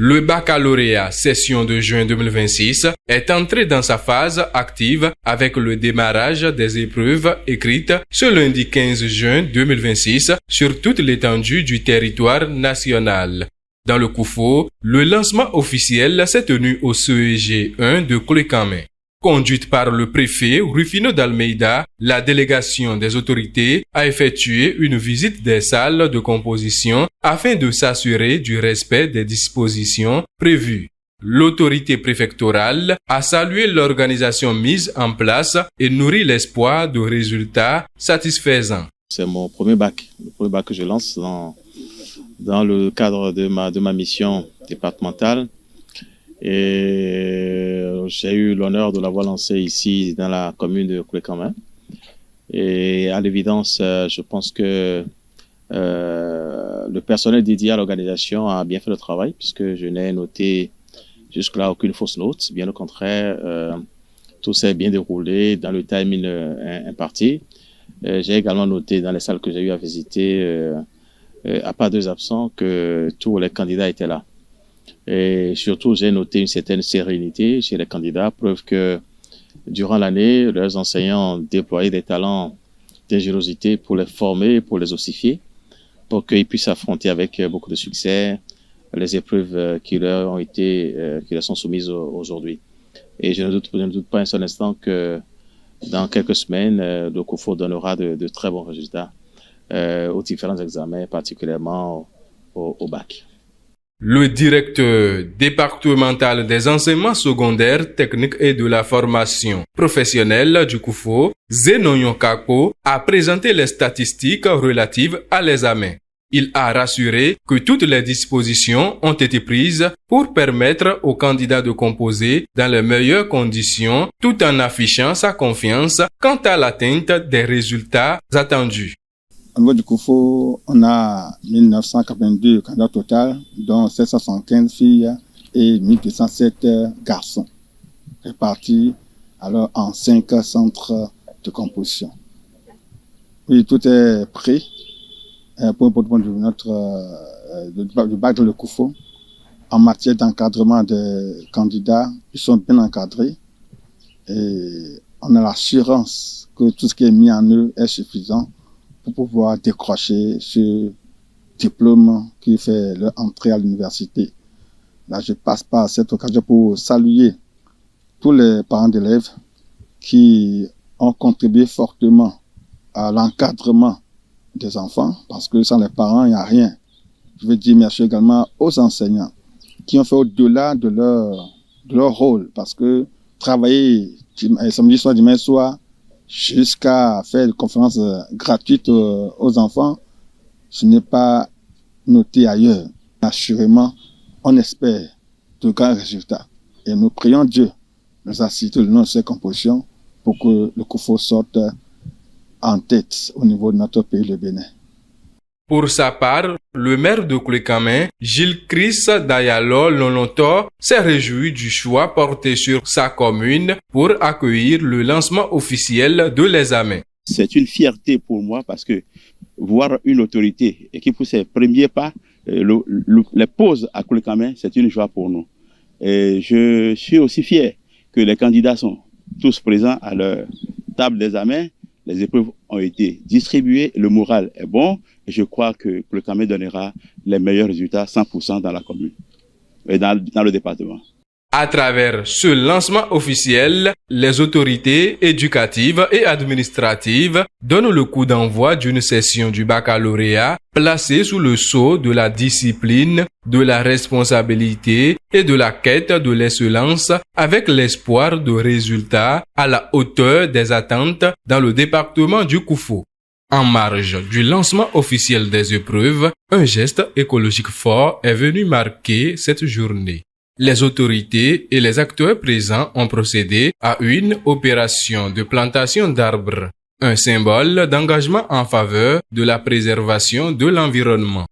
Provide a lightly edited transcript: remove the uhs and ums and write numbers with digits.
Le baccalauréat session de juin 2026 est entré dans sa phase active avec le démarrage des épreuves écrites ce lundi 15 juin 2026 sur toute l'étendue du territoire national. Dans le Koufo, le lancement officiel s'est tenu au CEG 1 de Clécamé. Conduite par le préfet Rufino d'Almeida, la délégation des autorités a effectué une visite des salles de composition afin de s'assurer du respect des dispositions prévues. L'autorité préfectorale a salué l'organisation mise en place et nourri l'espoir de résultats satisfaisants. C'est mon premier bac, le premier bac que je lance dans le cadre de ma mission départementale. Et j'ai eu l'honneur de l'avoir lancé ici dans la commune de Clécamé. Et à l'évidence, je pense que le personnel dédié à l'organisation a bien fait le travail puisque je n'ai noté jusque-là aucune fausse note. Bien au contraire, tout s'est bien déroulé dans le timing imparti. J'ai également noté dans les salles que j'ai eu à visiter, à part 2 absents, que tous les candidats étaient là. Et surtout, j'ai noté une certaine sérénité chez les candidats, preuve que durant l'année, leurs enseignants ont déployé des talents d'ingéniosité pour les former, pour les ossifier, pour qu'ils puissent affronter avec beaucoup de succès les épreuves qui leur sont soumises aujourd'hui. Et je ne doute pas un seul instant que dans quelques semaines, le Koufo donnera de très bons résultats aux différents examens, particulièrement au bac. Le directeur départemental des enseignements secondaires, techniques et de la formation professionnelle du Koufo, Zenoyon Kako, a présenté les statistiques relatives à l'examen. Il a rassuré que toutes les dispositions ont été prises pour permettre aux candidats de composer dans les meilleures conditions tout en affichant sa confiance quant à l'atteinte des résultats attendus. Au niveau du Koufo, on a 1982 candidats total, dont 775 filles et 1207 garçons, répartis alors en 5 centres de composition. Oui, tout est prêt pour du bac de le Koufo. En matière d'encadrement des candidats, ils sont bien encadrés et on a l'assurance que tout ce qui est mis en œuvre est suffisant pour pouvoir décrocher ce diplôme qui fait leur entrée à l'université. Là, je passe par cette occasion pour saluer tous les parents d'élèves qui ont contribué fortement à l'encadrement des enfants, parce que sans les parents, il n'y a rien. Je veux dire merci également aux enseignants qui ont fait au-delà de leur rôle, parce que travailler samedi soir, dimanche soir, jusqu'à faire des conférences gratuites aux enfants, ce n'est pas noté ailleurs. Assurément, on espère de grands résultats. Et nous prions Dieu, nous assiste le nom de ces compositions pour que le Koufo sorte en tête au niveau de notre pays, le Bénin. Pour sa part, le maire de Clécamé, Gilles Chris Dayalo Lolonto, s'est réjoui du choix porté sur sa commune pour accueillir le lancement officiel de l'examen. C'est une fierté pour moi parce que voir une autorité et qui pousse ses premiers pas, les pose à Clécamé, c'est une joie pour nous. Et je suis aussi fier que les candidats sont tous présents à leur table d'examen. Les épreuves ont été distribuées, le moral est bon et je crois que Clécamé donnera les meilleurs résultats 100% dans la commune et dans le département. À travers ce lancement officiel, les autorités éducatives et administratives donnent le coup d'envoi d'une session du baccalauréat placée sous le sceau de la discipline, de la responsabilité et de la quête de l'excellence avec l'espoir de résultats à la hauteur des attentes dans le département du Koufo. En marge du lancement officiel des épreuves, un geste écologique fort est venu marquer cette journée. Les autorités et les acteurs présents ont procédé à une opération de plantation d'arbres, un symbole d'engagement en faveur de la préservation de l'environnement.